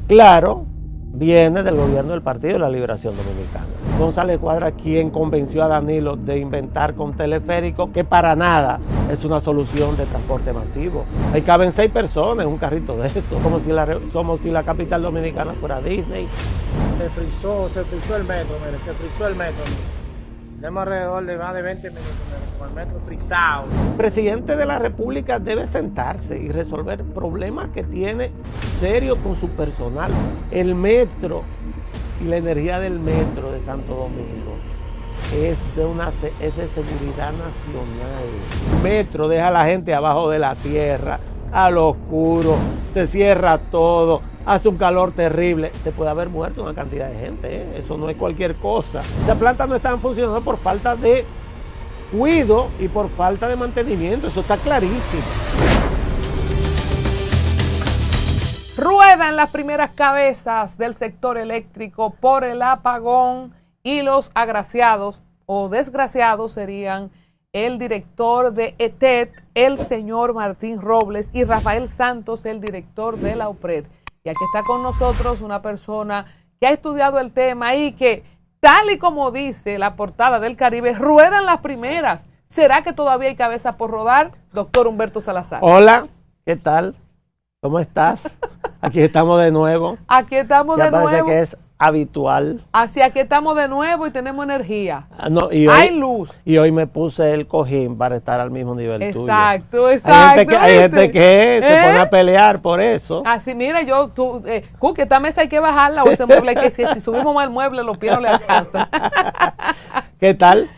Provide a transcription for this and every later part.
Claro, viene del gobierno del Partido de la Liberación Dominicana. González Cuadra, quien convenció a Danilo de inventar con teleférico, que para nada es una solución de transporte masivo. Ahí caben 6 personas en un carrito de esto, como si la capital dominicana fuera Disney. Se frizó el metro, mire, se frizó el metro. Tenemos alrededor de más de 20 minutos con el metro frizado. El presidente de la República debe sentarse y resolver problemas que tiene serios con su personal. El metro y la energía del metro de Santo Domingo es de seguridad nacional. El metro deja a la gente abajo de la tierra, al oscuro, se cierra todo, hace un calor terrible. Se puede haber muerto una cantidad de gente, ¿eh? Eso no es cualquier cosa. Las plantas no están funcionando por falta de cuidado y por falta de mantenimiento, eso está clarísimo. Ruedan las primeras cabezas del sector eléctrico por el apagón y los agraciados o desgraciados serían el director de ETED, el señor Martín Robles, y Rafael Santos, el director de la UPRED. Y aquí está con nosotros una persona que ha estudiado el tema y que, tal y como dice la portada del Caribe, ruedan las primeras. ¿Será que todavía hay cabeza por rodar? Doctor Humberto Salazar. Hola, ¿qué tal? ¿Cómo estás? Aquí estamos de nuevo. Aquí estamos ya de nuevo. Parece que es habitual. Así aquí estamos de nuevo y tenemos energía. No, hay luz. Y hoy me puse el cojín para estar al mismo nivel tuyo. Exacto. Hay gente que se pone a pelear por eso. Así, mira, Cookie, esta mesa hay que bajarla o ese mueble, que si subimos más el mueble, los pies no le alcanzan. ¿Qué tal?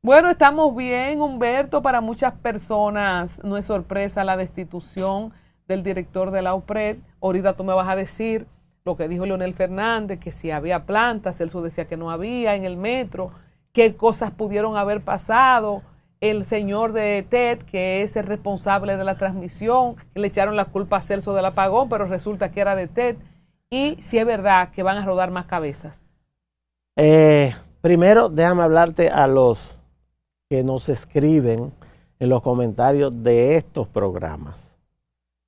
Bueno, estamos bien, Humberto. Para muchas personas no es sorpresa la destitución del director de la UPRED. Ahorita tú me vas a decir lo que dijo Leonel Fernández, que si había plantas, Celso decía que no había en el metro, qué cosas pudieron haber pasado. El señor de TED, que es el responsable de la transmisión, le echaron la culpa a Celso del apagón, pero resulta que era de TED. Y si es verdad que van a rodar más cabezas. Primero, déjame hablarte a los que nos escriben en los comentarios de estos programas.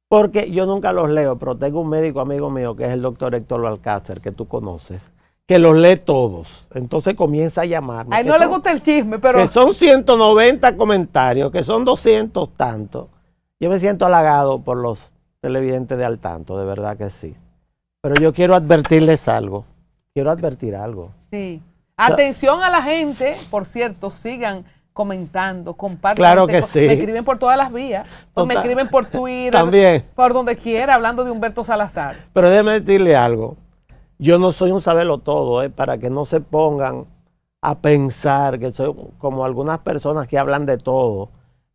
Porque yo nunca los leo, pero tengo un médico amigo mío que es el doctor Héctor Balcácer, que tú conoces, que los lee todos. Entonces comienza a llamarme. A él no le gusta el chisme, pero... Que son 190 comentarios, que son 200 tantos. Yo me siento halagado por los televidentes de Al Tanto, de verdad que sí. Pero yo quiero advertirles algo. Quiero advertir algo. Sí. Atención a la gente, por cierto, sigan comentando, compartan. Claro que sí. Me escriben por todas las vías. Me escriben por Twitter. También. Por donde quiera, hablando de Humberto Salazar. Pero déjeme decirle algo. Yo no soy un sabelotodo, para que no se pongan a pensar que soy como algunas personas que hablan de todo.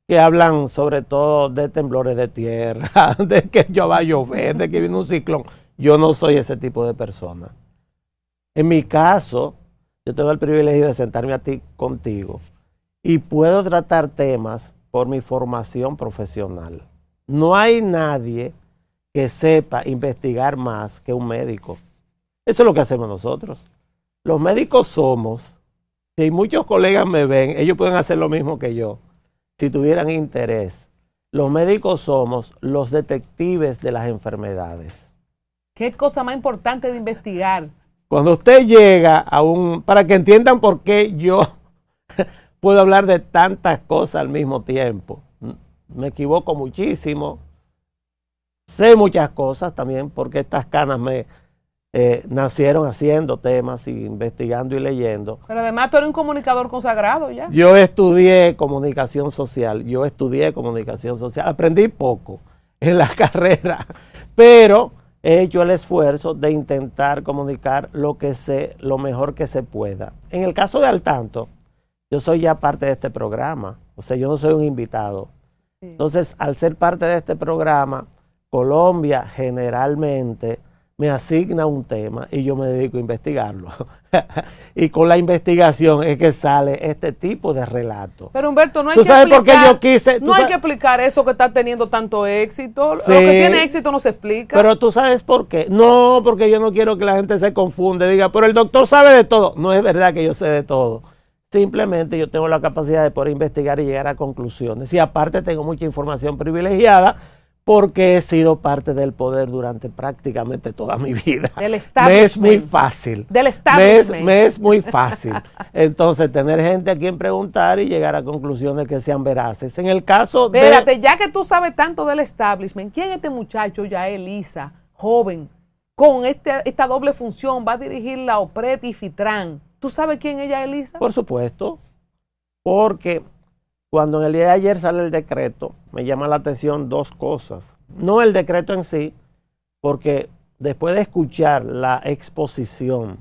Que hablan sobre todo de temblores de tierra, de que ya va a llover, de que viene un ciclón. Yo no soy ese tipo de persona. En mi caso, yo tengo el privilegio de sentarme contigo y puedo tratar temas por mi formación profesional. No hay nadie que sepa investigar más que un médico. Eso es lo que hacemos nosotros. Los médicos somos, si muchos colegas me ven, ellos pueden hacer lo mismo que yo, si tuvieran interés. Los médicos somos los detectives de las enfermedades. ¿Qué cosa más importante de investigar? Cuando usted llega para que entiendan por qué yo puedo hablar de tantas cosas al mismo tiempo. Me equivoco muchísimo. Sé muchas cosas también porque estas canas me nacieron haciendo temas, y investigando y leyendo. Pero además tú eres un comunicador consagrado ya. Yo estudié comunicación social. Aprendí poco en la carrera, pero he hecho el esfuerzo de intentar comunicar lo que sé, lo mejor que se pueda. En el caso de Al Tanto, yo soy ya parte de este programa, o sea, yo no soy un invitado. Sí. Entonces, al ser parte de este programa, Colombia generalmente me asigna un tema y yo me dedico a investigarlo. Y con la investigación es que sale este tipo de relato. Pero Humberto, no hay ¿Tú sabes por qué yo quise? No hay que explicar eso que está teniendo tanto éxito. Sí, lo que tiene éxito no se explica. Pero tú sabes por qué. No, porque yo no quiero que la gente se confunde. Diga, pero el doctor sabe de todo. No es verdad que yo sé de todo. Simplemente yo tengo la capacidad de poder investigar y llegar a conclusiones. Y aparte tengo mucha información privilegiada porque he sido parte del poder durante prácticamente toda mi vida. Del Me es muy fácil. Del establishment. Me es muy fácil. Entonces, tener gente a quien preguntar y llegar a conclusiones que sean veraces. En el caso Espérate, ya que tú sabes tanto del establishment, ¿quién es este muchacho, Yael Issa, joven, con esta doble función? Va a dirigir la OPRED y FITRAN. ¿Tú sabes quién es Yael Issa? Por supuesto, porque cuando en el día de ayer sale el decreto, me llama la atención dos cosas. No el decreto en sí, porque después de escuchar la exposición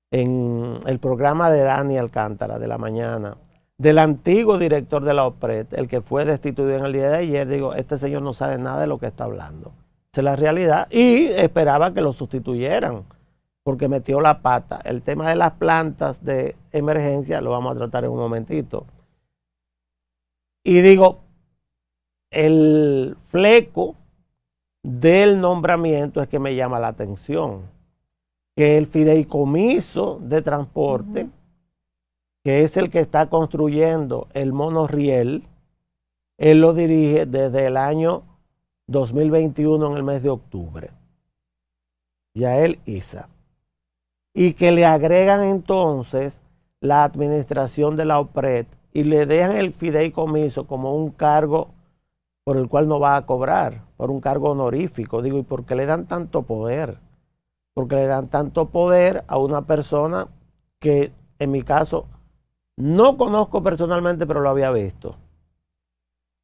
en el programa de Dani Alcántara de la mañana, del antiguo director de la OPRED, el que fue destituido en el día de ayer, digo, este señor no sabe nada de lo que está hablando. Esa es la realidad. Y esperaba que lo sustituyeran, porque metió la pata. El tema de las plantas de emergencia lo vamos a tratar en un momentito. Y digo, el fleco del nombramiento es que me llama la atención, que el fideicomiso de transporte, que es el que está construyendo el monorriel, él lo dirige desde el año 2021 en el mes de octubre. Yael Issa. Y que le agregan entonces la administración de la OPRED y le dejan el fideicomiso como un cargo por el cual no va a cobrar, por un cargo honorífico. Digo, ¿y por qué le dan tanto poder? Porque le dan tanto poder a una persona que, en mi caso, no conozco personalmente, pero lo había visto.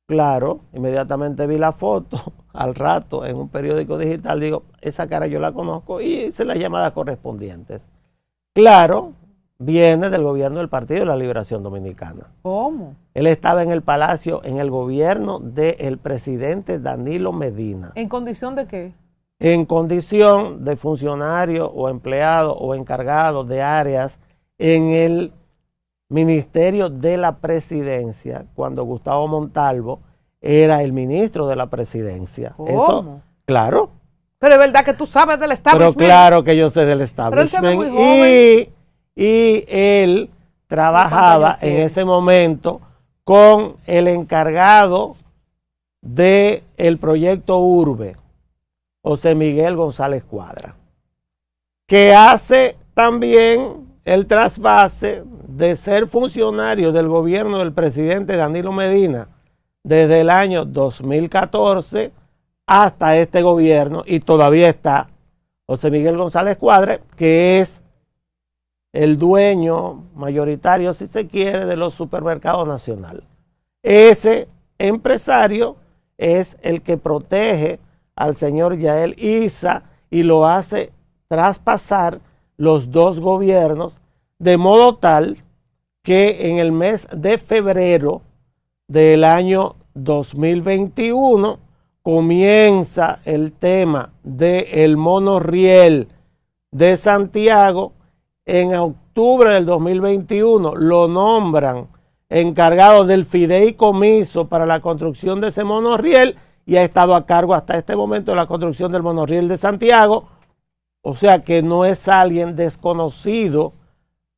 Claro, inmediatamente vi la foto al rato en un periódico digital, digo, esa cara yo la conozco y hice las llamadas correspondientes. Claro, viene del gobierno del Partido de la Liberación Dominicana. ¿Cómo? Él estaba en el palacio, en el gobierno del presidente Danilo Medina. ¿En condición de qué? En condición de funcionario o empleado o encargado de áreas en el Ministerio de la Presidencia, cuando Gustavo Montalvo era el ministro de la Presidencia. ¿Cómo? Eso, claro. Pero es verdad que tú sabes del establishment. Pero claro que yo sé del Pero él se ve establishment. muy joven. Y él trabajaba en ese momento con el encargado del proyecto Urbe, José Miguel González Cuadra, que hace también el trasvase de ser funcionario del gobierno del presidente Danilo Medina desde el año 2014 hasta este gobierno, y todavía está José Miguel González Cuadra, que es el dueño mayoritario, si se quiere, de los supermercados nacionales. Ese empresario es el que protege al señor Yael Issa y lo hace traspasar los dos gobiernos, de modo tal que en el mes de febrero del año 2021 comienza el tema del monorriel de Santiago. En octubre del 2021 lo nombran encargado del fideicomiso para la construcción de ese monorriel y ha estado a cargo hasta este momento de la construcción del monorriel de Santiago. O sea que no es alguien desconocido,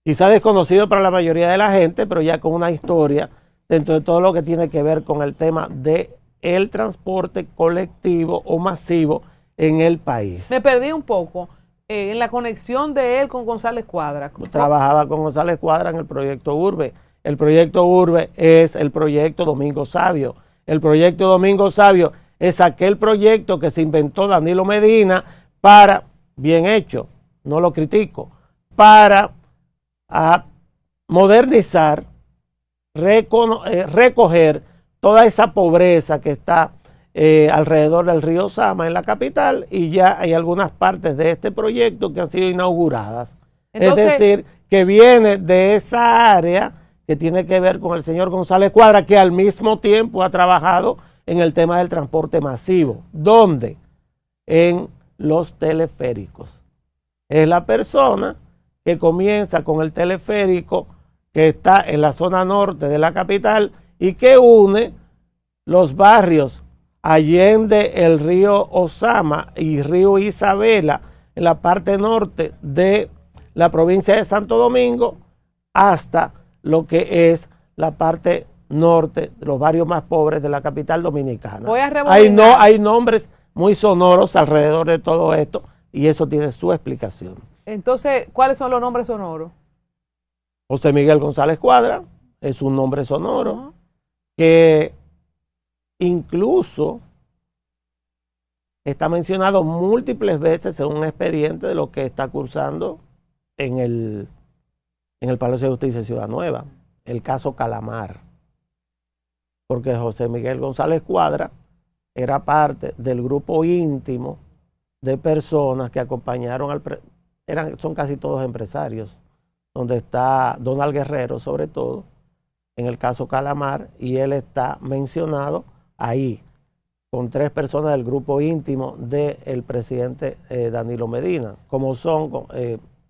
quizá desconocido para la mayoría de la gente, pero ya con una historia dentro de todo lo que tiene que ver con el tema del transporte colectivo o masivo en el país. Me perdí un poco en la conexión de él con González Cuadra. Trabajaba con González Cuadra en el proyecto Urbe. El proyecto Urbe es el proyecto Domingo Sabio. El proyecto Domingo Sabio es aquel proyecto que se inventó Danilo Medina para, bien hecho, no lo critico, para modernizar, recoger toda esa pobreza que está alrededor del río Sama en la capital, y ya hay algunas partes de este proyecto que han sido inauguradas. Entonces, es decir, que viene de esa área que tiene que ver con el señor González Cuadra, que al mismo tiempo ha trabajado en el tema del transporte masivo. ¿Dónde? En los teleféricos. Es la persona que comienza con el teleférico que está en la zona norte de la capital y que une los barrios Allende, el río Osama y río Isabela en la parte norte de la provincia de Santo Domingo hasta lo que es la parte norte, los barrios más pobres de la capital dominicana. Voy a rebobinar. Hay nombres muy sonoros alrededor de todo esto y eso tiene su explicación. Entonces, ¿cuáles son los nombres sonoros? José Miguel González Cuadra es un nombre sonoro que incluso está mencionado múltiples veces en un expediente de lo que está cursando en el Palacio de Justicia de Ciudad Nueva, el caso Calamar. Porque José Miguel González Cuadra era parte del grupo íntimo de personas que acompañaron son casi todos empresarios, donde está Donald Guerrero sobre todo, en el caso Calamar, y él está mencionado ahí, con 3 personas del grupo íntimo del presidente Danilo Medina, como son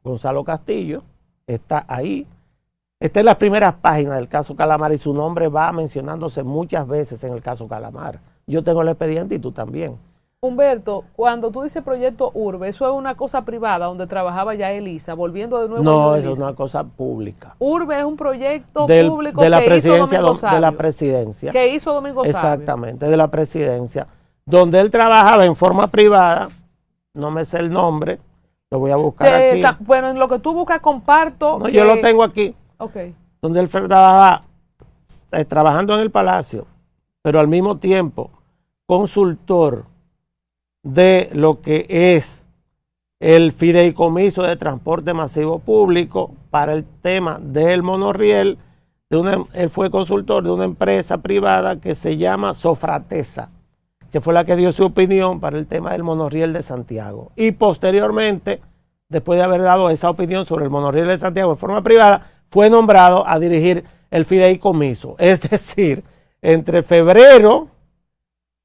Gonzalo Castillo, está ahí. Está en las primeras páginas del caso Calamar y su nombre va mencionándose muchas veces en el caso Calamar. Yo tengo el expediente y tú también. Humberto, cuando tú dices proyecto Urbe, ¿eso es una cosa privada donde trabajaba ya Elisa, volviendo de nuevo? No, eso es una cosa pública. Urbe es un proyecto público de la que presidencia, hizo Domingo Sabio. de la presidencia. Que hizo Domingo Sabio. Exactamente, de la presidencia, donde él trabajaba en forma privada, no me sé el nombre, lo voy a buscar aquí. Bueno, en lo que tú buscas comparto. No, yo lo tengo aquí. Okay. Donde él trabajaba trabajando en el Palacio, pero al mismo tiempo consultor de lo que es el fideicomiso de transporte masivo público para el tema del monorriel. Él fue consultor de una empresa privada que se llama Sofratesa, que fue la que dio su opinión para el tema del monorriel de Santiago. Y posteriormente, después de haber dado esa opinión sobre el monorriel de Santiago de forma privada, fue nombrado a dirigir el fideicomiso. Es decir, entre febrero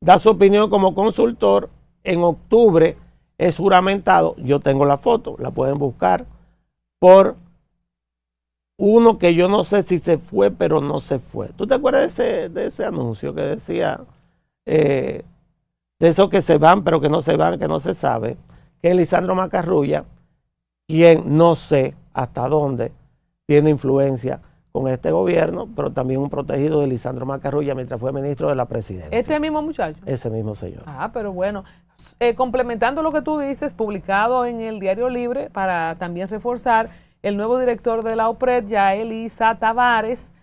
da su opinión como consultor, en octubre es juramentado, yo tengo la foto, la pueden buscar, por uno que yo no sé si se fue, pero no se fue. ¿Tú te acuerdas de ese anuncio que decía, de esos que se van, pero que no se van, que no se sabe? Que es Lisandro Macarrulla, quien no sé hasta dónde tiene influencia con este gobierno, pero también un protegido de Lisandro Macarrulla mientras fue ministro de la presidencia. ¿Este mismo muchacho? Ese mismo señor. Ah, pero bueno, complementando lo que tú dices, publicado en el Diario Libre, para también reforzar, el nuevo director de la OPRED, Yael Isa Tavares,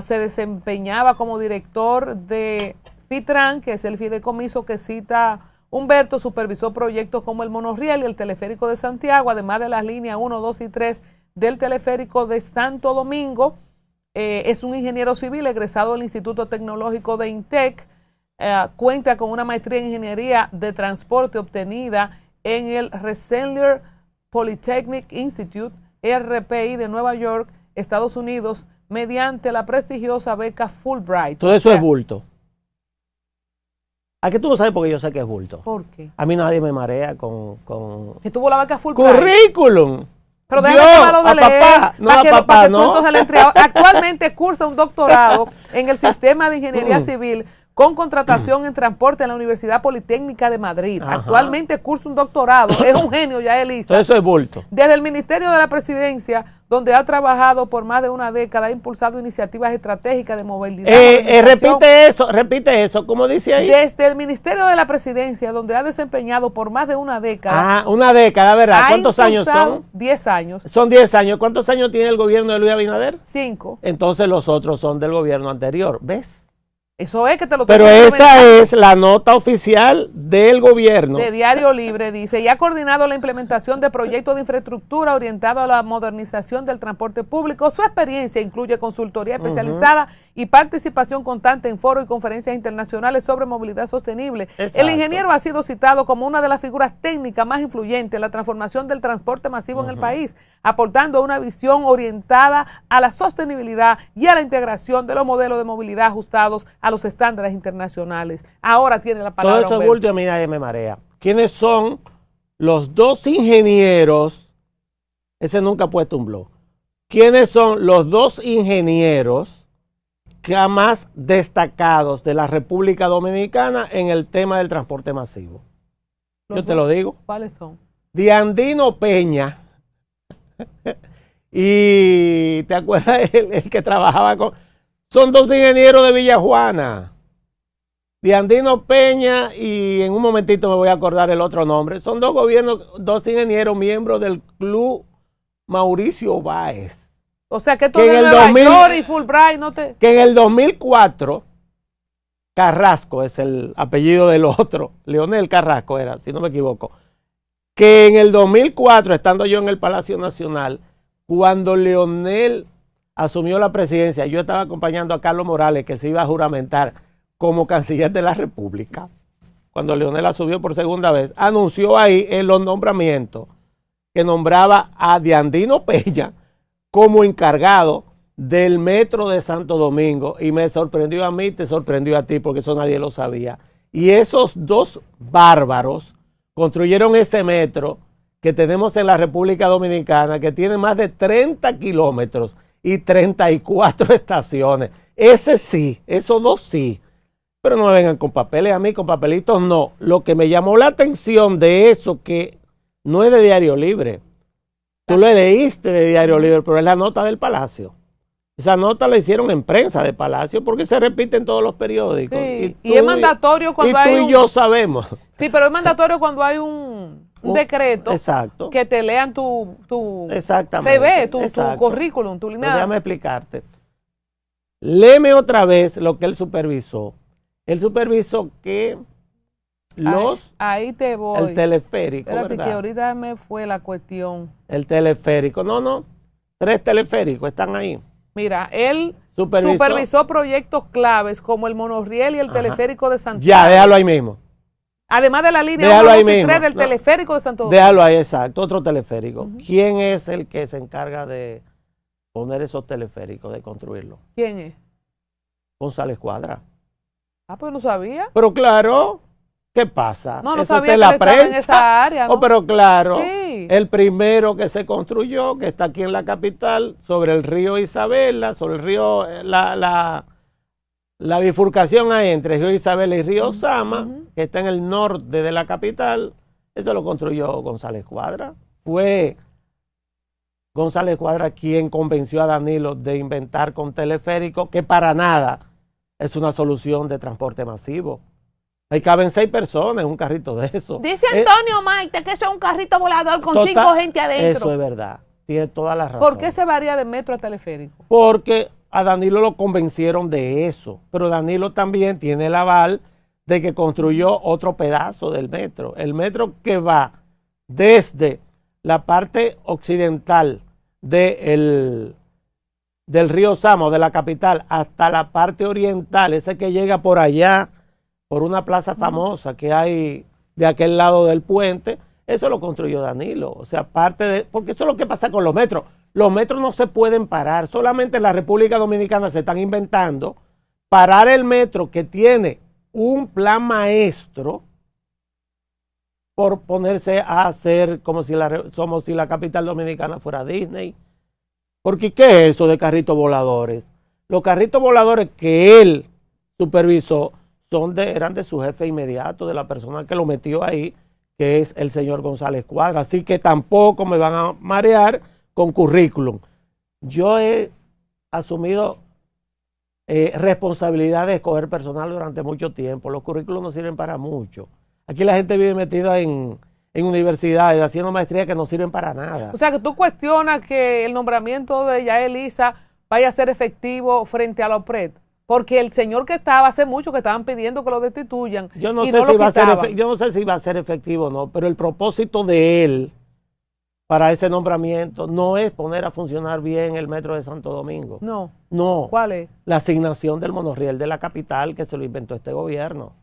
se desempeñaba como director de FITRAN, que es el fideicomiso que cita Humberto, supervisó proyectos como el monorriel y el teleférico de Santiago, además de las líneas 1, 2 y 3 del teleférico de Santo Domingo. Es un ingeniero civil egresado del Instituto Tecnológico de INTEC. Cuenta con una maestría en ingeniería de transporte obtenida en el Rensselaer Polytechnic Institute, RPI, de Nueva York, Estados Unidos, mediante la prestigiosa beca Fulbright. Todo eso es bulto. ¿A qué tú no sabes? Porque yo sé que es bulto. ¿Por qué? A mí nadie me marea con que tuvo la beca Fulbright. ¡Currículum! Pero déjame acabarlo de leer, papá, no. Actualmente cursa un doctorado en el sistema de ingeniería civil con contratación en transporte en la Universidad Politécnica de Madrid. Ajá. Actualmente cursa un doctorado. Es un genio ya, Elisa. Eso es bulto. Desde el Ministerio de la Presidencia, donde ha trabajado por más de una década, ha impulsado iniciativas estratégicas de movilidad. Repite eso, como dice ahí. Desde el Ministerio de la Presidencia, donde ha desempeñado por más de una década. Una década, ¿verdad? ¿Cuántos años son? 10 años. Son 10 años. ¿Cuántos años tiene el gobierno de Luis Abinader? 5. Entonces los otros son del gobierno anterior, ¿ves? Eso es que te lo Pero esa es la nota oficial del gobierno. De Diario Libre dice, y ha coordinado la implementación de proyectos de infraestructura orientados a la modernización del transporte público. Su experiencia incluye consultoría especializada y participación constante en foros y conferencias internacionales sobre movilidad sostenible. Exacto. El ingeniero ha sido citado como una de las figuras técnicas más influyentes en la transformación del transporte masivo en el país, aportando una visión orientada a la sostenibilidad y a la integración de los modelos de movilidad ajustados a los estándares internacionales. Ahora tiene la palabra. Todo eso es bulto y a mí nadie me marea. ¿Quiénes son los dos ingenieros? Ese nunca ha puesto un blog. ¿Quiénes son los dos ingenieros más destacados de la República Dominicana en el tema del transporte masivo? Yo te lo digo. ¿Cuáles son? Diandino Peña. Y ¿te acuerdas el que trabajaba con? Son dos ingenieros de Villajuana, Diandino Peña y en un momentito me voy a acordar el otro nombre. Son dos ingenieros miembros del club Mauricio Báez. O sea que tú de Nueva York y Fulbright no te... Que en el 2004, Carrasco es el apellido del otro, Leonel Carrasco era, si no me equivoco, que en el 2004, estando yo en el Palacio Nacional, cuando Leonel asumió la presidencia, yo estaba acompañando a Carlos Morales, que se iba a juramentar como canciller de la República. Cuando Leonel asumió por segunda vez, anunció ahí en los nombramientos que nombraba a Diandino Peña como encargado del metro de Santo Domingo, y me sorprendió a mí, te sorprendió a ti, porque eso nadie lo sabía. Y esos dos bárbaros construyeron ese metro que tenemos en la República Dominicana, que tiene más de 30 kilómetros y 34 estaciones. Ese sí, esos dos sí. Pero no me vengan con papeles a mí, con papelitos no. Lo que me llamó la atención de eso, que no es de Diario Libre. Tú lo leíste de Diario Libre, pero es la nota del Palacio. Esa nota la hicieron en prensa de Palacio porque se repite en todos los periódicos. Sí, y es mandatorio cuando hay tú y yo sabemos. Sí, pero es mandatorio cuando hay un decreto. Exacto. Que te lean tu exactamente, CV, tu currículum, tu línea. Déjame explicarte. Léeme otra vez lo que él supervisó. Él supervisó que ahí te voy. El teleférico, espérate, ¿verdad? Que ahorita me fue la cuestión. El teleférico. No. 3 teleféricos están ahí. Mira, él supervisó proyectos claves como el monorriel y el teleférico de Santiago. Ya, déjalo ahí mismo. Además de la línea 1, 2 y 3 del teleférico de Santo Domingo. Déjalo ahí, exacto. Otro teleférico. ¿Quién es el que se encarga de poner esos teleféricos, de construirlos? ¿Quién es? González Cuadra. Ah, pues no sabía. Pero claro, ¿qué pasa? No Eso sabía está en la que estaba prensa. En esa área, ¿no? Oh, pero claro, sí. El primero que se construyó, que está aquí en la capital, sobre el río Isabela, sobre el río, la bifurcación ahí entre el río Isabela y río Sama, que está en el norte de la capital, eso lo construyó González Cuadra. Fue González Cuadra quien convenció a Danilo de inventar con teleférico, que para nada es una solución de transporte masivo. Ahí caben 6 personas en un carrito de eso. Dice Antonio Maite que eso es un carrito volador con 5 gente adentro. Eso es verdad. Tiene toda la razón. ¿Por qué se varía de metro a teleférico? Porque a Danilo lo convencieron de eso. Pero Danilo también tiene el aval de que construyó otro pedazo del metro. El metro que va desde la parte occidental del río Sama, de la capital, hasta la parte oriental, ese que llega por allá, por una plaza famosa que hay de aquel lado del puente, eso lo construyó Danilo. O sea, porque eso es lo que pasa con los metros. Los metros no se pueden parar. Solamente en la República Dominicana se están inventando parar el metro, que tiene un plan maestro, por ponerse a hacer como si la capital dominicana fuera Disney. Porque ¿qué es eso de carritos voladores? Los carritos voladores que él supervisó eran de su jefe inmediato, de la persona que lo metió ahí, que es el señor González Cuadra. Así que tampoco me van a marear con currículum. Yo he asumido responsabilidad de escoger personal durante mucho tiempo. Los currículums no sirven para mucho. Aquí la gente vive metida en universidades, haciendo maestrías que no sirven para nada. O sea, que tú cuestionas que el nombramiento de Yael Issa vaya a ser efectivo frente a la OPRED. Porque el señor que estaba, hace mucho que estaban pidiendo que lo destituyan. Yo no sé si va a ser efectivo o no, pero el propósito de él para ese nombramiento no es poner a funcionar bien el metro de Santo Domingo. No. No. ¿Cuál es? La asignación del monorriel de la capital, que se lo inventó este gobierno.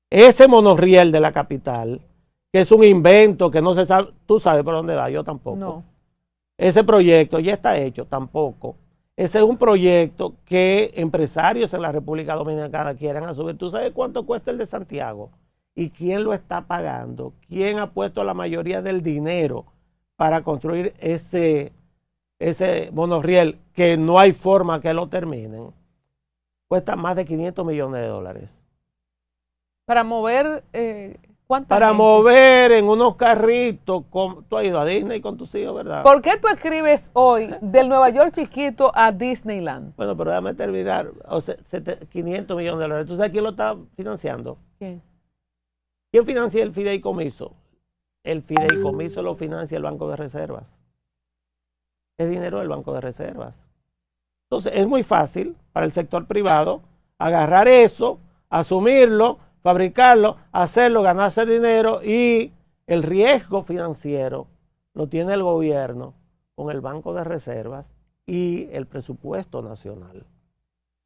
Ese monorriel de la capital, que es un invento que no se sabe, tú sabes por dónde va, yo tampoco. No. Ese proyecto ya está hecho, tampoco. Ese es un proyecto que empresarios en la República Dominicana quieren asumir. ¿Tú sabes cuánto cuesta el de Santiago? ¿Y quién lo está pagando? ¿Quién ha puesto la mayoría del dinero para construir ese monorriel que no hay forma que lo terminen? Cuesta más de $500 millones. Para mover ¿Cuánta para gente? mover en unos carritos. Tú has ido a Disney con tus hijos, ¿verdad? ¿Por qué tú escribes hoy del Nueva York chiquito a Disneyland? Bueno, pero déjame terminar. O sea, 500 millones de dólares. ¿Tú sabes quién lo está financiando? ¿Quién? ¿Quién financia el fideicomiso? El fideicomiso lo financia el Banco de Reservas. Es dinero del Banco de Reservas. Entonces, es muy fácil para el sector privado agarrar eso, asumirlo, fabricarlo, hacerlo, ganarse dinero, y el riesgo financiero lo tiene el gobierno con el Banco de Reservas y el presupuesto nacional.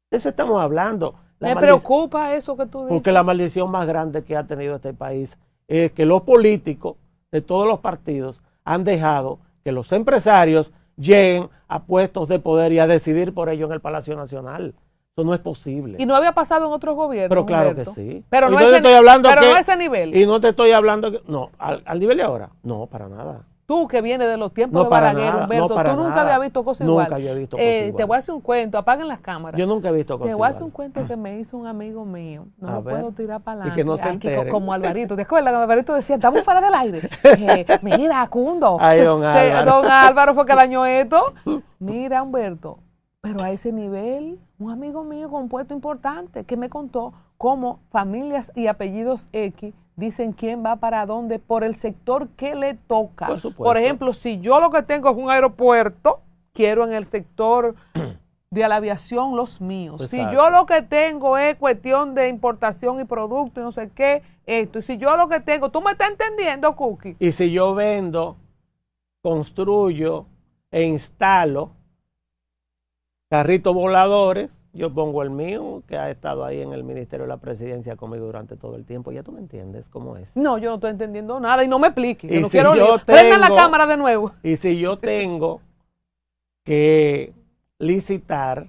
De eso estamos hablando. Me preocupa eso que tú dices. Porque la maldición más grande que ha tenido este país es que los políticos de todos los partidos han dejado que los empresarios lleguen a puestos de poder y a decidir por ello en el Palacio Nacional. Eso no es posible. Y no había pasado en otros gobiernos. Pero claro Humberto. que sí. Pero no, no ese, estoy hablando pero que, no a ese nivel. Y no te estoy hablando que, no, al nivel de ahora. No, para nada. Tú que vienes de los tiempos No de para Balaguer, nada, Humberto, no para tú nunca nada. habías visto cosas igual. Nunca yo he visto cosas igual. Te voy a hacer un cuento, apaguen las cámaras. Yo nunca he visto cosas Te voy a hacer igual. un cuento que me hizo un amigo mío. No A lo ver. puedo tirar para Y adelante. que no se enteren. Como Alvarito. ¿Te acuerdas? Alvarito decía, estamos fuera del aire. Mira, Cundo. Ay, don Álvaro. Don Álvaro fue que dañó esto. Mira, Humberto, pero a ese nivel, un amigo mío con un puesto importante que me contó cómo familias y apellidos X dicen quién va para dónde por el sector que le toca. Por supuesto. Por ejemplo, si yo lo que tengo es un aeropuerto, quiero en el sector de la aviación los míos. Exacto. Si yo lo que tengo es cuestión de importación y producto y no sé qué, esto. Y si yo lo que tengo, ¿tú me estás entendiendo, Cookie? Y si yo vendo, construyo e instalo carritos voladores, yo pongo el mío, que ha estado ahí en el Ministerio de la Presidencia conmigo durante todo el tiempo. Ya tú me entiendes cómo es. No, yo no estoy entendiendo nada y no me expliques. Y Yo no si quiero yo lío. Prendan la tengo- cámara de nuevo. Y si yo tengo que licitar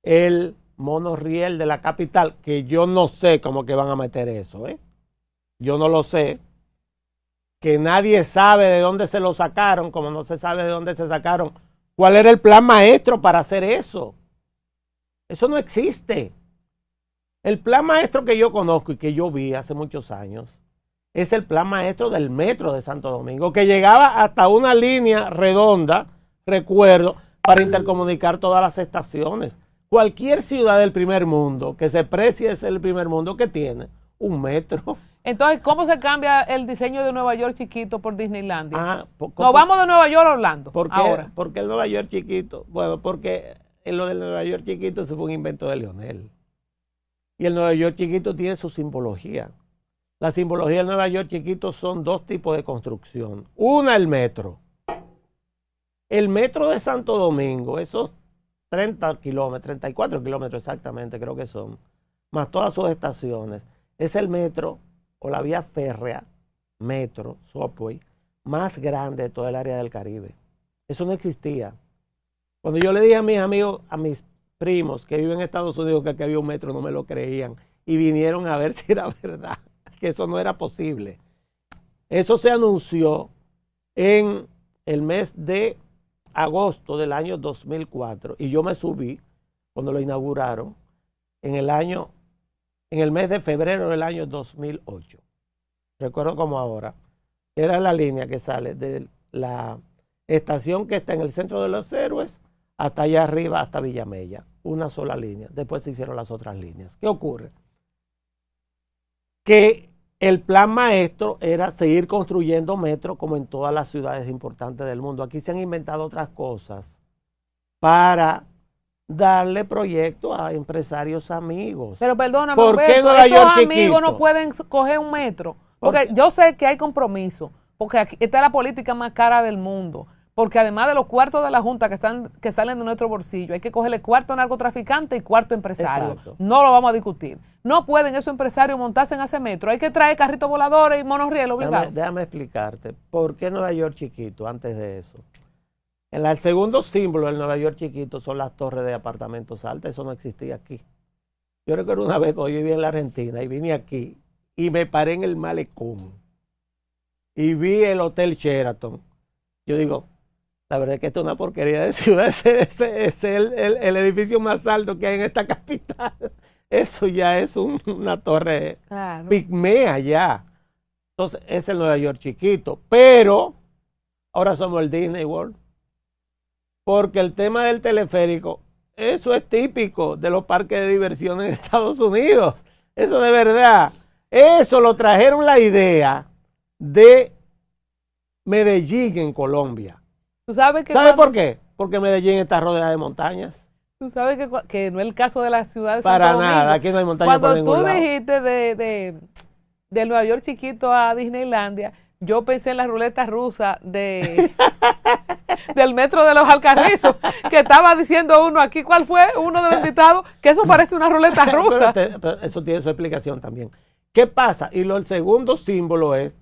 el monorriel de la capital, que yo no sé cómo que van a meter eso, ¿eh? Yo no lo sé. Que nadie sabe de dónde se lo sacaron, como no se sabe de dónde se sacaron. ¿Cuál era el plan maestro para hacer eso? Eso no existe. El plan maestro que yo conozco y que yo vi hace muchos años es el plan maestro del metro de Santo Domingo, que llegaba hasta una línea redonda, recuerdo, para intercomunicar todas las estaciones. Cualquier ciudad del primer mundo que se precie de ser el primer mundo, que tiene un metro. Entonces, ¿cómo se cambia el diseño de Nueva York chiquito por Disneylandia? ¿Cómo? Nos vamos de Nueva York a Orlando. ¿Por qué? Ahora. Porque el Nueva York chiquito. Bueno, porque en lo del Nueva York chiquito eso fue un invento de Lionel. Y el Nueva York chiquito tiene su simbología. La simbología del Nueva York chiquito son dos tipos de construcción. Una, el metro. El metro de Santo Domingo, esos 30 kilómetros, 34 kilómetros exactamente creo que son, más todas sus estaciones, es el metro o la vía férrea, metro, subway, más grande de toda el área del Caribe. Eso no existía. Cuando yo le dije a mis amigos, a mis primos que viven en Estados Unidos que aquí había un metro, no me lo creían y vinieron a ver si era verdad, que eso no era posible. Eso se anunció en el mes de agosto del año 2004 y yo me subí cuando lo inauguraron en el mes de febrero del año 2008. Recuerdo como ahora. Era la línea que sale de la estación que está en el Centro de los Héroes hasta allá arriba, hasta Villamella. Una sola línea. Después se hicieron las otras líneas. ¿Qué ocurre? Que el plan maestro era seguir construyendo metro como en todas las ciudades importantes del mundo. Aquí se han inventado otras cosas para darle proyectos a empresarios amigos. Pero perdóname, ¿Por qué Humberto, Nueva esos York amigos chiquito? no pueden coger un metro. ¿Por Porque qué? yo sé que hay compromiso, porque aquí está la política más cara del mundo. Porque además de los cuartos de la Junta que salen de nuestro bolsillo, hay que cogerle cuarto narcotraficante y cuarto empresario. Exacto. No lo vamos a discutir. No pueden esos empresarios montarse en ese metro. Hay que traer carritos voladores y monorriel obligado. Déjame explicarte. ¿Por qué Nueva York chiquito antes de eso? El segundo símbolo del Nueva York chiquito son las torres de apartamentos altas. Eso no existía aquí. Yo recuerdo una vez cuando yo vivía en la Argentina y vine aquí y me paré en el malecón y vi el Hotel Sheraton. Yo digo, la verdad es que esto es una porquería de ciudad. Es el edificio más alto que hay en esta capital. eso ya es una torre Claro. pigmea ya. Entonces, es el Nueva York chiquito. Pero ahora somos el Disney World. Porque el tema del teleférico, eso es típico de los parques de diversión en Estados Unidos. Eso de verdad. Eso lo trajeron la idea de Medellín en Colombia. ¿Tú sabes que ¿Sabe por qué? Porque Medellín está rodeada de montañas. Tú sabes que no es el caso de la ciudad de Para Santo Domingo. nada, aquí no hay montañas por Cuando ningún tú lado. dijiste de Nueva York chiquito a Disneylandia, yo pensé en la ruleta rusa del metro de los Alcarrizos, que estaba diciendo uno aquí, ¿cuál fue? Uno de los invitados, que eso parece una ruleta rusa. Pero eso tiene su explicación también. ¿Qué pasa? Y el segundo símbolo es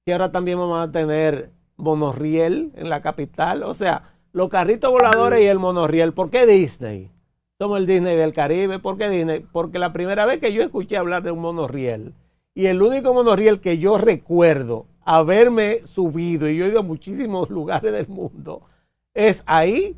que ahora también vamos a tener monorriel en la capital. O sea, los carritos voladores y el monorriel. ¿Por qué Disney? Somos el Disney del Caribe. ¿Por qué Disney? Porque la primera vez que yo escuché hablar de un monorriel, y el único monorriel que yo recuerdo haberme subido, y yo he ido a muchísimos lugares del mundo, es ahí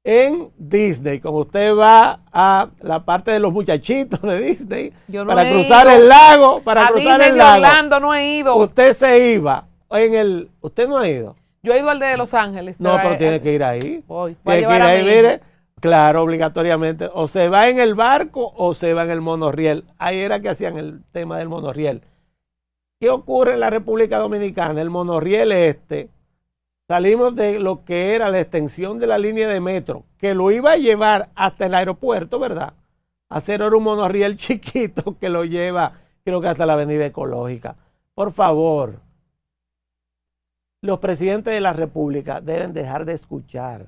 en Disney. Como usted va a la parte de los muchachitos de Disney, Yo no para he cruzar ido el lago, para a cruzar Disney el de lago, Orlando no he ido. usted se iba en el... ¿Usted no ha ido? Yo he ido al de Los Ángeles. No, pero tiene que ir ahí. Voy a Tiene que llevar ir a ahí, mi hijo. mire. Claro, obligatoriamente. O se va en el barco o se va en el monorriel. Ahí era que hacían el tema del monorriel. ¿Qué ocurre en la República Dominicana? El monorriel salimos de lo que era la extensión de la línea de metro, que lo iba a llevar hasta el aeropuerto, ¿verdad? Hacer ahora un monorriel chiquito que lo lleva, creo que hasta la avenida Ecológica. Por favor, los presidentes de la República deben dejar de escuchar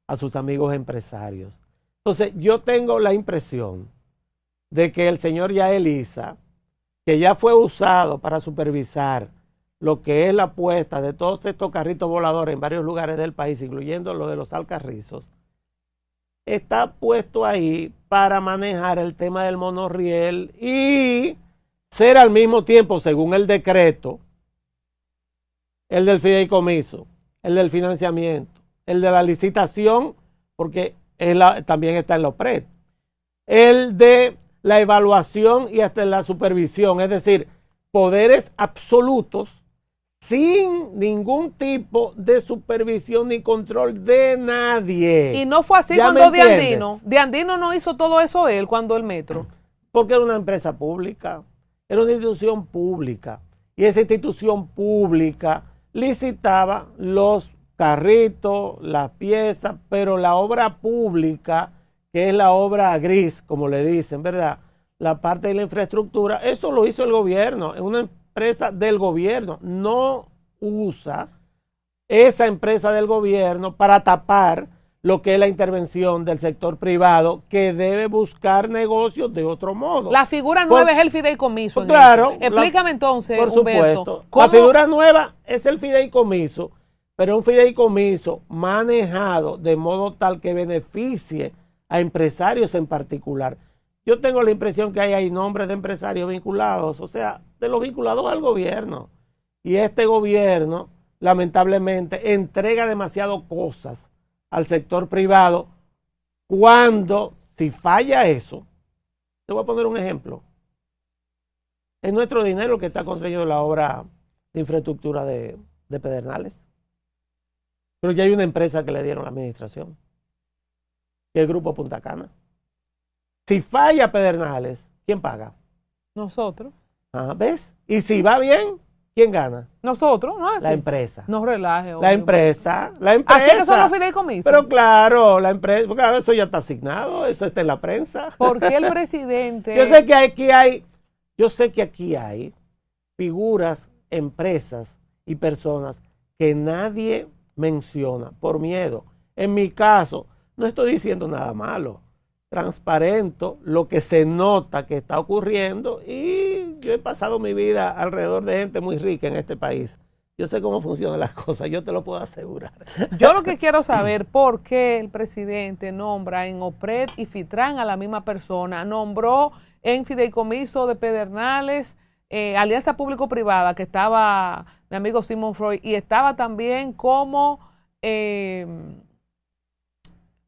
a sus amigos empresarios. Entonces, yo tengo la impresión de que el señor Yael Issa, que ya fue usado para supervisar lo que es la puesta de todos estos carritos voladores en varios lugares del país, incluyendo lo de los Alcarrizos, está puesto ahí para manejar el tema del monorriel y ser al mismo tiempo, según el decreto, el del fideicomiso, el del financiamiento, el de la licitación, porque también está en los PRED, el de la evaluación y hasta la supervisión, es decir, poderes absolutos sin ningún tipo de supervisión ni control de nadie. Y no fue así ¿Ya cuando me De entiendes? Andino. De Andino no hizo todo eso él cuando el metro. Porque era una empresa pública, era una institución pública, y esa institución pública licitaba los carritos, las piezas, pero la obra pública, que es la obra gris, como le dicen, ¿verdad? La parte de la infraestructura, eso lo hizo el gobierno, es una empresa del gobierno, no usa esa empresa del gobierno para tapar lo que es la intervención del sector privado, que debe buscar negocios de otro modo. La figura nueva es el fideicomiso. en Claro. eso. Explícame entonces, Por Humberto, supuesto. ¿cómo- La figura nueva es el fideicomiso, pero un fideicomiso manejado de modo tal que beneficie a empresarios en particular. Yo tengo la impresión que hay nombres de empresarios vinculados, o sea, de los vinculados al gobierno. Y este gobierno, lamentablemente, entrega demasiado cosas al sector privado cuando, si falla eso, te voy a poner un ejemplo. Es nuestro dinero que está construyendo la obra de infraestructura de Pedernales. Pero ya hay una empresa que le dieron la administración, que es el Grupo Punta Cana. Si falla Pedernales, ¿quién paga? Nosotros. Ah, ¿ves? Y si va bien, ¿quién gana? Nosotros, ¿no es La así? empresa. No relaje. La hombre. empresa. Así que son los fideicomisos. Pero claro, la empresa, porque eso ya está asignado, eso está en la prensa. ¿Por qué el presidente? Yo sé que aquí hay figuras, empresas y personas que nadie menciona por miedo. En mi caso, no estoy diciendo nada malo. Transparento lo que se nota que está ocurriendo, y yo he pasado mi vida alrededor de gente muy rica en este país. Yo sé cómo funcionan las cosas, yo te lo puedo asegurar. Yo lo que quiero saber, ¿por qué el presidente nombra en OPRED y FITRAN a la misma persona? Nombró en fideicomiso de Pedernales, alianza público-privada, que estaba mi amigo Simon Freud, y estaba también como,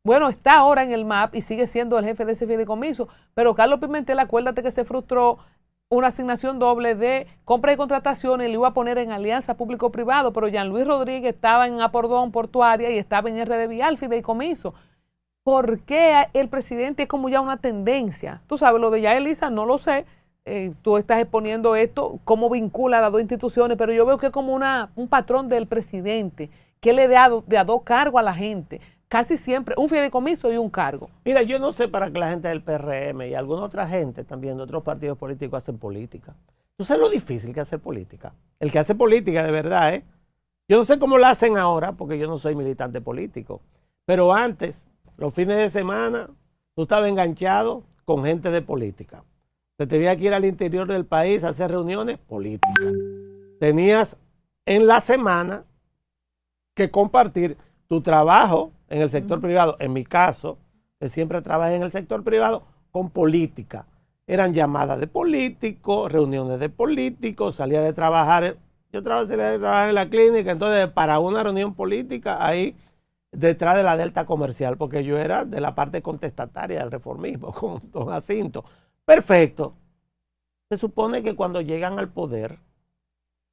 bueno, está ahora en el MAP y sigue siendo el jefe de ese fideicomiso, pero Carlos Pimentel, acuérdate que se frustró una asignación doble de compra y contrataciones y le iba a poner en alianza público-privado, pero Jean Luis Rodríguez estaba en Apordón Portuaria y estaba en RD Vial, fideicomiso. ¿Por qué el presidente es como ya una tendencia? Tú sabes, lo de Yael Issa no lo sé, tú estás exponiendo esto, cómo vincula a las dos instituciones, pero yo veo que es como un patrón del presidente, que le da de a dos cargos a la gente, casi siempre un fideicomiso y un cargo. Mira, yo no sé para qué la gente del PRM y alguna otra gente también de otros partidos políticos hacen política. ¿Tú sabes lo difícil que hacer política? El que hace política de verdad, ¿eh? Yo no sé cómo la hacen ahora porque yo no soy militante político, pero antes, los fines de semana, tú estabas enganchado con gente de política. Te tenías que ir al interior del país a hacer reuniones políticas. Tenías en la semana que compartir tu trabajo en el sector privado, en mi caso, que siempre trabajé en el sector privado, con política. Eran llamadas de políticos, reuniones de políticos, salía de trabajar, salía de trabajar en la clínica, entonces para una reunión política ahí detrás de la Delta Comercial, porque yo era de la parte contestataria del reformismo, con don Jacinto. Perfecto. Se supone que cuando llegan al poder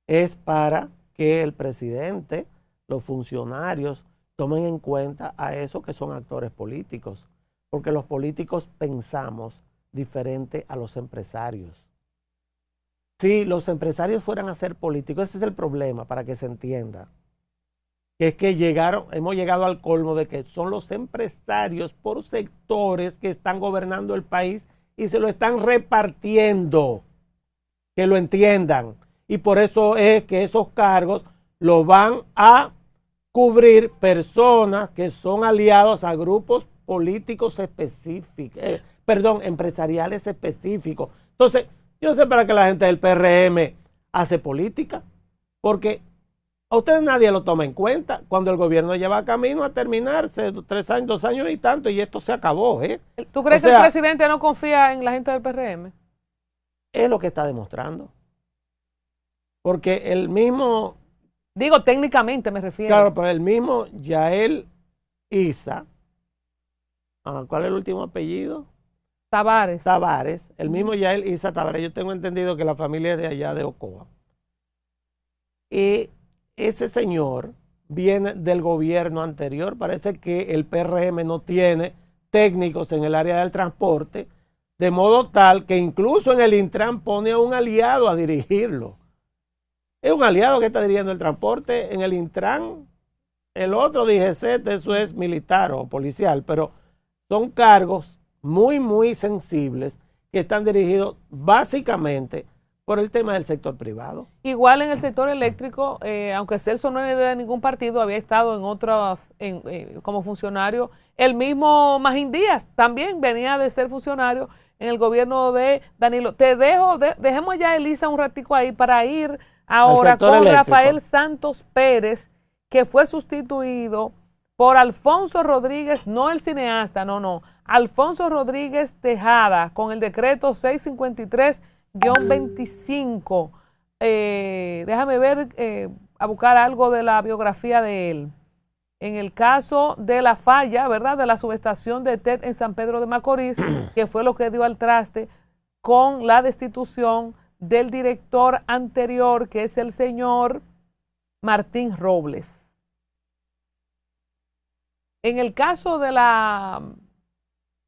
es para que el presidente, los funcionarios, tomen en cuenta a esos que son actores políticos, porque los políticos pensamos diferente a los empresarios. Si los empresarios fueran a ser políticos, ese es el problema, para que se entienda, que es que hemos llegado al colmo de que son los empresarios por sectores que están gobernando el país y se lo están repartiendo, que lo entiendan, y por eso es que esos cargos los van a cubrir personas que son aliados a grupos políticos específicos, empresariales específicos. Entonces, yo no sé para qué la gente del PRM hace política, porque a ustedes nadie lo toma en cuenta cuando el gobierno lleva camino a terminarse, 3 años, 2 años y tanto, y esto se acabó. ¿Tú crees que el presidente no confía en la gente del PRM? Es lo que está demostrando. Porque el mismo... Digo, técnicamente me refiero. Claro, pero el mismo Yael Issa, ¿cuál es el último apellido? Tavares. El mismo Yael Issa Tavares. Yo tengo entendido que la familia es de allá de Ocoa. Y ese señor viene del gobierno anterior. Parece que el PRM no tiene técnicos en el área del transporte, de modo tal que incluso en el Intran pone a un aliado a dirigirlo. Es un aliado que está dirigiendo el transporte en el Intran. El otro DGC, eso es militar o policial, pero son cargos muy, muy sensibles que están dirigidos básicamente por el tema del sector privado. Igual en el sector eléctrico, aunque Celso no es de ningún partido, había estado en otras, como funcionario. El mismo Magín Díaz también venía de ser funcionario en el gobierno de Danilo. Dejemos ya a Elisa un ratico ahí para ir ahora con eléctrico. Rafael Santos Pérez, que fue sustituido por Alfonso Rodríguez, no el cineasta, no, Alfonso Rodríguez Tejada, con el decreto 653-25. Déjame ver, a buscar algo de la biografía de él. En el caso de la falla, ¿verdad?, de la subestación de TET en San Pedro de Macorís, que fue lo que dio al traste con la destitución del director anterior, que es el señor Martín Robles. En el caso de la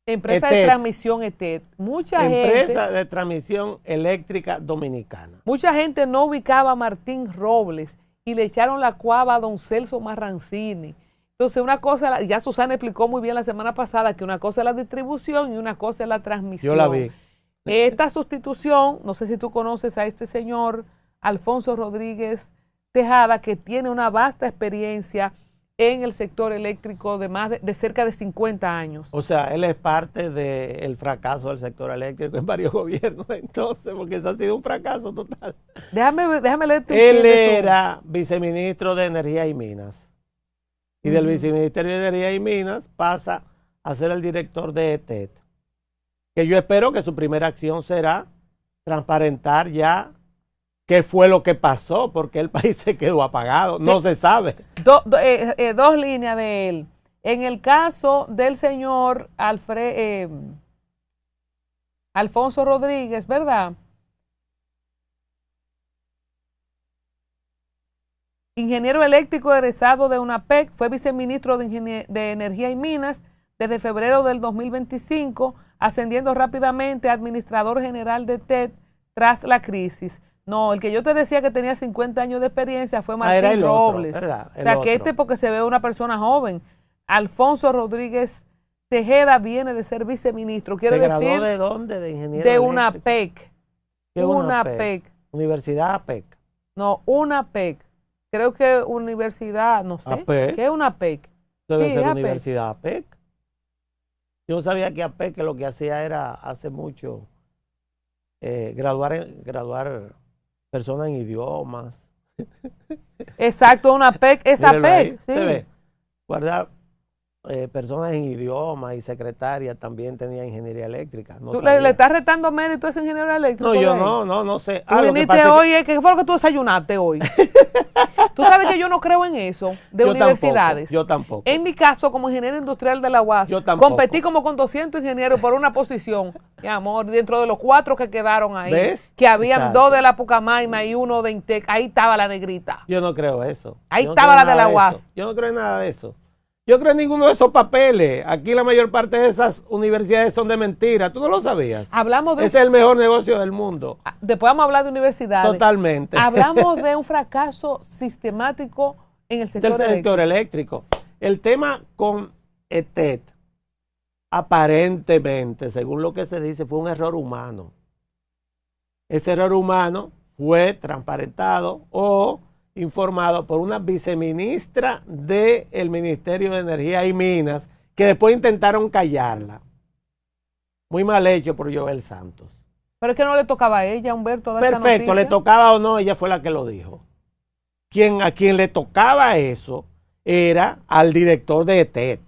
empresa de transmisión ETET, empresa de transmisión eléctrica dominicana. Mucha gente no ubicaba a Martín Robles y le echaron la cuava a don Celso Marrancini. Entonces, una cosa, ya Susana explicó muy bien la semana pasada, que una cosa es la distribución y una cosa es la transmisión. Yo la vi. Esta sustitución, no sé si tú conoces a este señor, Alfonso Rodríguez Tejada, que tiene una vasta experiencia en el sector eléctrico de cerca de 50 años. O sea, él es parte del fracaso del sector eléctrico en varios gobiernos, entonces, porque eso ha sido un fracaso total. Déjame leerte un Él era viceministro de Energía y Minas. Y del viceministerio de Energía y Minas pasa a ser el director de ETET. Que yo espero que su primera acción será transparentar ya qué fue lo que pasó, porque el país se quedó apagado, no se sabe. Dos líneas de él. En el caso del señor Alfonso Rodríguez, ¿verdad? Ingeniero eléctrico egresado de UNAPEC, fue viceministro de Energía y Minas desde febrero del 2025, ascendiendo rápidamente a administrador general de TED tras la crisis. No, el que yo te decía que tenía 50 años de experiencia fue Martín Robles. Otro, ¿verdad? O sea, que porque se ve una persona joven. Alfonso Rodríguez Tejeda viene de ser viceministro. Quiero decir, graduó de dónde? De ingeniero de eléctrico. UNAPEC. ¿Qué UNAPEC. Universidad APEC. No, UNAPEC. Creo que universidad, no sé. APEC. ¿Qué es UNAPEC? Debe Sí, ser APEC. Universidad APEC. Yo no sabía que APEC lo que hacía era hace mucho graduar personas en idiomas. Exacto, UNAPEC es Mírenlo ahí, APEC. Sí. ¿se ve? Guardar personas en idiomas y secretaria también tenía ingeniería eléctrica. No ¿Tú sabía. le estás retando mérito a ese ingeniero eléctrico? No, yo ahí? no sé. Tú lo que viniste pasa es hoy, ¿qué fue lo que tú desayunaste hoy? Tú sabes que yo no creo en eso, de yo universidades. Yo tampoco. En mi caso, como ingeniero industrial de la UAS, Yo tampoco. competí como con 200 ingenieros por una posición, mi amor, dentro de los 4 que quedaron ahí, ¿Ves? que habían Exacto. 2 de la Pucamaima y 1 de Intec, ahí estaba la negrita. Yo no creo eso. Ahí Yo no estaba creo la de nada la UAS. eso. Yo no creo en nada de eso. Yo creo en ninguno de esos papeles. Aquí la mayor parte de esas universidades son de mentira. ¿Tú no lo sabías? Hablamos de... Ese es el mejor negocio del mundo. Después vamos a hablar de universidades. Totalmente. Hablamos de un fracaso sistemático en el sector Del sector eléctrico. El tema con ETED, aparentemente, según lo que se dice, fue un error humano. Ese error humano fue transparentado o informado por una viceministra del Ministerio de Energía y Minas, que después intentaron callarla. Muy mal hecho por Joel Santos. Pero es que no le tocaba a ella, Humberto, dar esa Perfecto, le noticia. tocaba o no, ella fue la que lo dijo. A quien le tocaba eso era al director de ETED.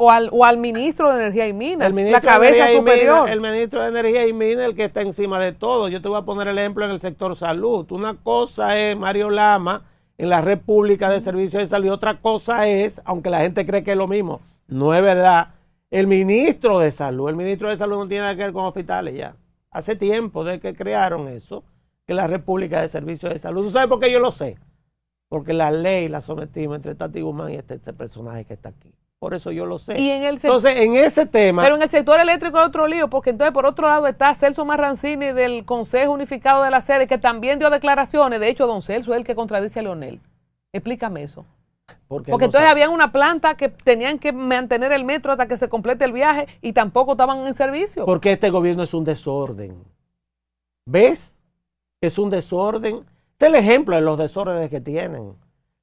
O al ministro de Energía y Minas, El ministro la cabeza de Energía y superior. Minas, el ministro de Energía y Minas, el que está encima de todo. Yo te voy a poner el ejemplo en el sector salud. Una cosa es Mario Lama en la red pública de servicios de salud, y otra cosa es, aunque la gente cree que es lo mismo, no es verdad, el ministro de salud. El ministro de salud no tiene nada que ver con hospitales ya. Hace tiempo de que crearon eso, que es la red pública de servicios de salud. ¿Tú sabes por qué yo lo sé? Porque la ley la sometimos entre Tati Guzmán y este personaje que está aquí. Por eso yo lo sé. Y en el Entonces, en ese tema... Pero en el sector eléctrico hay otro lío, porque entonces por otro lado está Celso Marrancini del Consejo Unificado de la Sede, que también dio declaraciones. De hecho, don Celso es el que contradice a Leonel. Explícame eso. Porque no entonces sabe. había una planta que tenían que mantener el metro hasta que se complete el viaje y tampoco estaban en servicio. Porque este gobierno es un desorden. ¿Ves? Es un desorden. Este es el ejemplo de los desórdenes que tienen.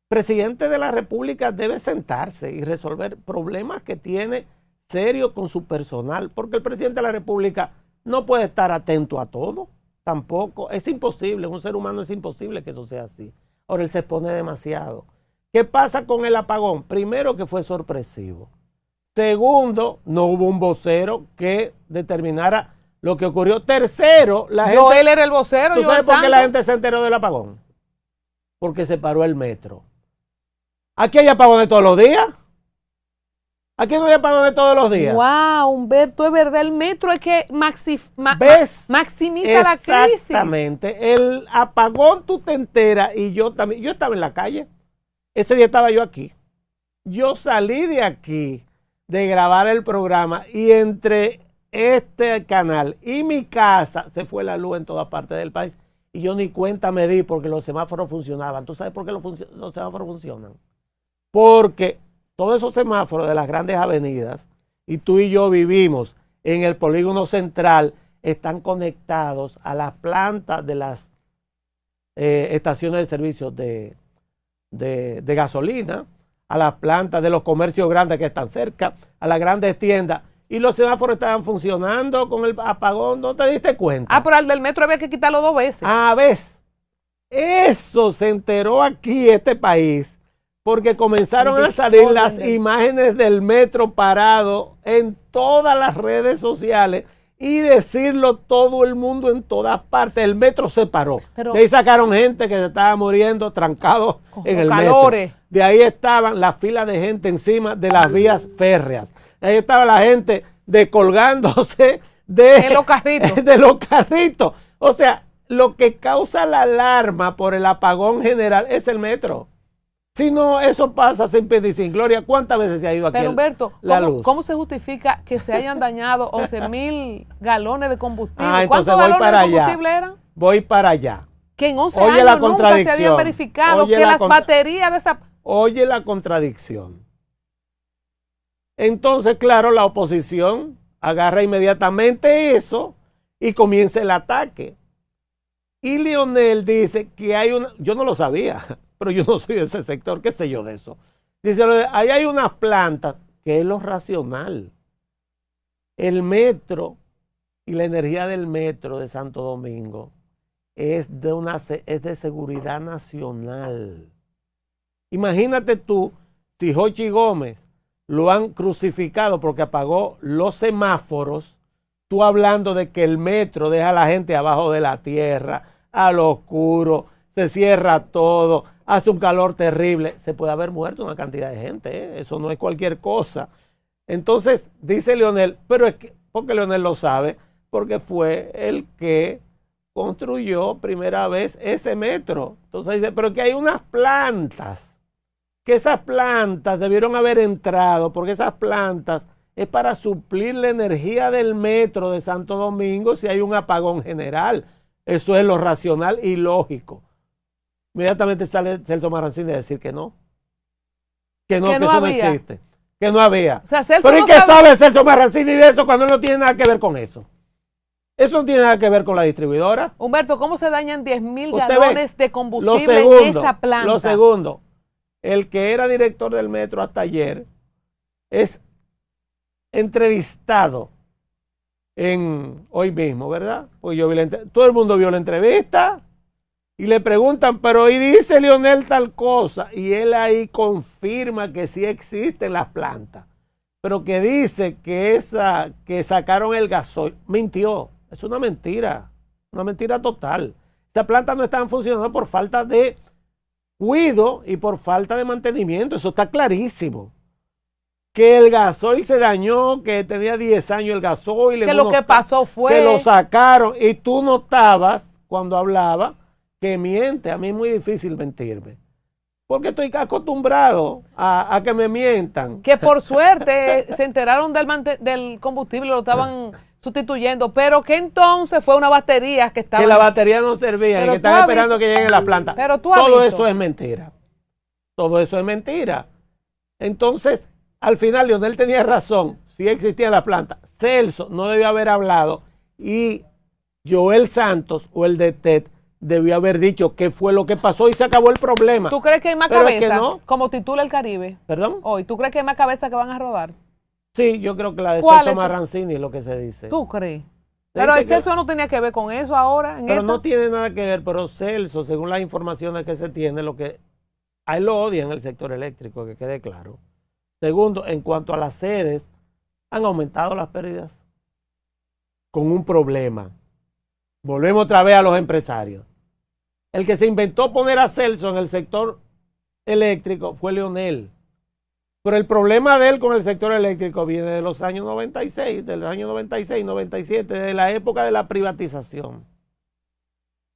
El presidente de la República debe sentarse y resolver problemas que tiene serios con su personal, porque el presidente de la República no puede estar atento a todo, tampoco. Es imposible, un ser humano es imposible que eso sea así. Ahora él se expone demasiado. ¿Qué pasa con el apagón? Primero, que fue sorpresivo. Segundo, no hubo un vocero que determinara lo que ocurrió. Tercero, la gente... Él era el vocero. ¿Tú sabes Joel por qué la Santos. gente se enteró del apagón? Porque se paró el metro. Aquí hay apagones todos los días. Aquí no hay apagones todos los días. Wow, Humberto, es verdad, el metro es que ¿Ves? maximiza la crisis. Exactamente. El apagón tú te enteras, y yo también. Yo estaba en la calle. Ese día estaba yo aquí. Yo salí de aquí de grabar el programa y entre este canal y mi casa se fue la luz en toda parte del país. Y yo ni cuenta me di porque los semáforos funcionaban. ¿Tú sabes por qué los semáforos funcionan? Porque todos esos semáforos de las grandes avenidas, y tú y yo vivimos en el polígono central, están conectados a las plantas de las estaciones de servicio de gasolina, a las plantas de los comercios grandes que están cerca, a las grandes tiendas. Y los semáforos estaban funcionando con el apagón, ¿no te diste cuenta? Ah, pero al del metro había que quitarlo 2 veces. ¿Ves? Eso se enteró aquí este país, porque comenzaron a salir las imágenes del metro parado en todas las redes sociales, y decirlo todo el mundo en todas partes. El metro se paró. Pero, de ahí sacaron gente que se estaba muriendo trancado en el calores. metro. De ahí estaban las filas de gente encima de las vías férreas. De ahí estaba la gente colgándose de los carritos. de los carritos. O sea, lo que causa la alarma por el apagón general es el metro. Si no, eso pasa sin pena y sin gloria. ¿Cuántas veces se ha ido aquí Pero Humberto, la luz? ¿cómo se justifica que se hayan dañado 11,000 galones de combustible? Entonces ¿Cuántos voy galones para de combustible allá. eran? Voy para allá. Que en 11 Oye la años nunca se contradicción. habían verificado Oye que la las baterías de esa... Oye la contradicción. Entonces, claro, la oposición agarra inmediatamente eso y comienza el ataque. Y Leonel dice que hay una, yo no lo sabía, pero yo no soy de ese sector, qué sé yo de eso. Dice, ahí hay unas plantas, que es lo racional. El metro y la energía del metro de Santo Domingo es de seguridad nacional. Imagínate tú, si Jochi Gómez lo han crucificado porque apagó los semáforos, tú hablando de que el metro deja a la gente abajo de la tierra, a lo oscuro, se cierra todo, hace un calor terrible, se puede haber muerto una cantidad de gente, ¿eh? Eso no es cualquier cosa. Entonces, dice Leonel, pero es que, porque Leonel lo sabe, porque fue el que construyó primera vez ese metro. Entonces dice, pero que hay unas plantas, que esas plantas debieron haber entrado, porque esas plantas es para suplir la energía del metro de Santo Domingo si hay un apagón general. Eso es lo racional y lógico. Inmediatamente sale Celso Marrancini a decir que no. Que eso no existe. Que no había. O sea, Celso pero ¿y no qué sabe Celso Marrancini de eso cuando no tiene nada que ver con eso? Eso no tiene nada que ver con la distribuidora. Humberto, ¿cómo se dañan 10,000 Usted galones de combustible en esa planta? Lo segundo, el que era director del metro hasta ayer es entrevistado hoy mismo, ¿verdad? Pues yo vi todo el mundo vio la entrevista y le preguntan, pero ¿y dice Leonel tal cosa? Y él ahí confirma que sí existen las plantas, pero que dice que que sacaron el gasoil. Mintió, es una mentira total. Esas plantas no estaban funcionando por falta de cuidado y por falta de mantenimiento, eso está clarísimo. Que el gasoil se dañó, que tenía 10 años el gasoil. Que lo que pasó fue... Que lo sacaron y tú notabas cuando hablaba que miente. A mí es muy difícil mentirme. Porque estoy acostumbrado a que me mientan. Que por suerte se enteraron del combustible, lo estaban sustituyendo, pero que entonces fue una batería que estaba... Que la batería no servía y que están esperando que lleguen las plantas. Pero todo eso es mentira. Todo eso es mentira. Entonces... Al final, Leonel tenía razón, sí existía la planta. Celso no debió haber hablado y Joel Santos o el de TED debió haber dicho qué fue lo que pasó y se acabó el problema. ¿Tú crees que hay más pero cabeza, es que no. como titula el Caribe? ¿Perdón? Hoy, ¿tú crees que hay más cabeza que van a rodar? Sí, yo creo que la de Celso Marrancini es lo que se dice. ¿Tú crees? Pero el Celso no tenía que ver con eso ahora. Pero no tiene nada que ver, pero Celso, según las informaciones que se tiene, a él lo odian el sector eléctrico, que quede claro. Segundo, en cuanto a las sedes, han aumentado las pérdidas con un problema. Volvemos otra vez a los empresarios. El que se inventó poner a Celso en el sector eléctrico fue Leonel. Pero el problema de él con el sector eléctrico viene de los años 96, del año 96, 97, de la época de la privatización.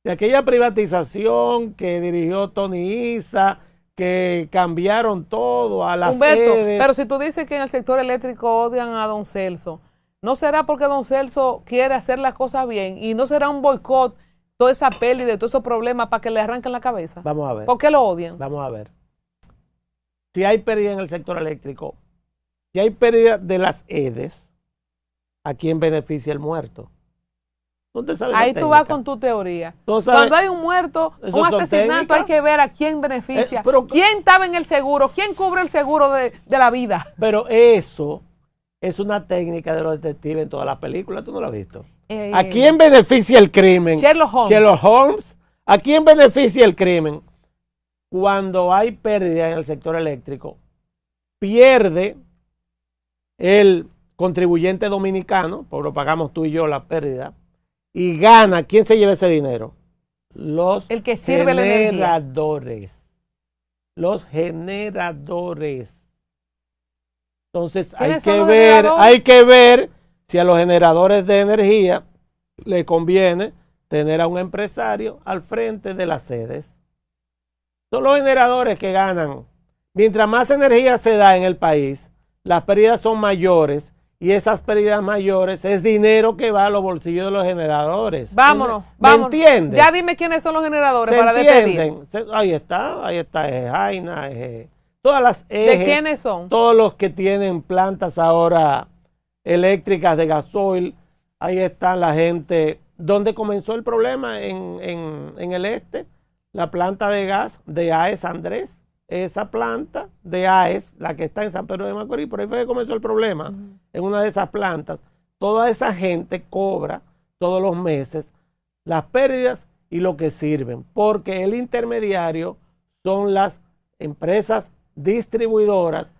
De aquella privatización que dirigió Tony Isa, que cambiaron todo a las Humberto, sedes. Pero si tú dices que en el sector eléctrico odian a don Celso, ¿no será porque don Celso quiere hacer las cosas bien y no será un boicot, toda esa pérdida, todos esos problemas para que le arranquen la cabeza? Vamos a ver. ¿Por qué lo odian? Vamos a ver. Si hay pérdida en el sector eléctrico, si hay pérdida de las EDES, ¿a quién beneficia el muerto? Ahí tú vas con tu teoría. Cuando hay un muerto, un asesinato, hay que ver a quién beneficia. ¿Quién estaba en el seguro? ¿Quién cubre el seguro de la vida? Pero eso es una técnica de los detectives en todas las películas. ¿Tú no lo has visto? ¿A quién beneficia el crimen? Sherlock Holmes. Sherlock Holmes. ¿A quién beneficia el crimen? Cuando hay pérdida en el sector eléctrico, pierde el contribuyente dominicano, pues lo pagamos tú y yo la pérdida, y gana, ¿quién se lleva ese dinero? El que sirve la energía. Generadores. Los generadores. Entonces hay que ver si a los generadores de energía le conviene tener a un empresario al frente de las sedes. Son los generadores que ganan. Mientras más energía se da en el país, las pérdidas son mayores y esas pérdidas mayores es dinero que va a los bolsillos de los generadores. Vámonos, ¿Me entiendes? Ya dime quiénes son los generadores para despedir. Ahí está Jaina, todas las ejes. ¿De quiénes son? Todos los que tienen plantas ahora eléctricas de gasoil, ahí están la gente. ¿Dónde comenzó el problema? En el este, la planta de gas de AES Andrés. Esa planta de AES, la que está en San Pedro de Macorís, por ahí fue que comenzó el problema. En una de esas plantas, toda esa gente cobra todos los meses las pérdidas y lo que sirven, porque el intermediario son las empresas distribuidoras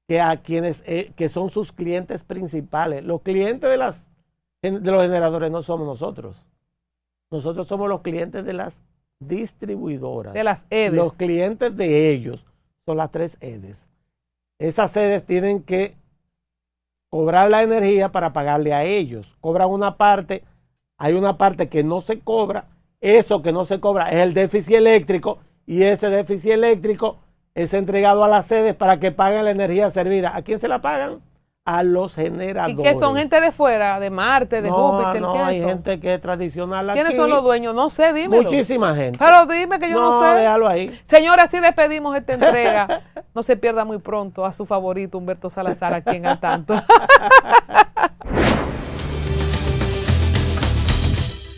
que son sus clientes principales. Los clientes de los generadores no somos nosotros. Nosotros somos los clientes de las distribuidoras. De las EDES. Los clientes de ellos son las 3 EDES. Esas EDES tienen que cobrar la energía para pagarle a ellos. Cobran una parte, hay una parte que no se cobra. Eso que no se cobra es el déficit eléctrico y ese déficit eléctrico es entregado a las sedes para que paguen la energía servida. ¿A quién se la pagan? A los generadores. ¿Y qué son? ¿Gente de fuera? ¿De Marte? ¿De Júpiter? No, hay gente que es tradicional aquí. ¿Quiénes son los dueños? No sé, dímelo. Muchísima gente. Pero dime que yo no sé. Déjalo ahí. Señora, así despedimos esta entrega. No se pierda muy pronto a su favorito Humberto Salazar aquí en Al Tanto.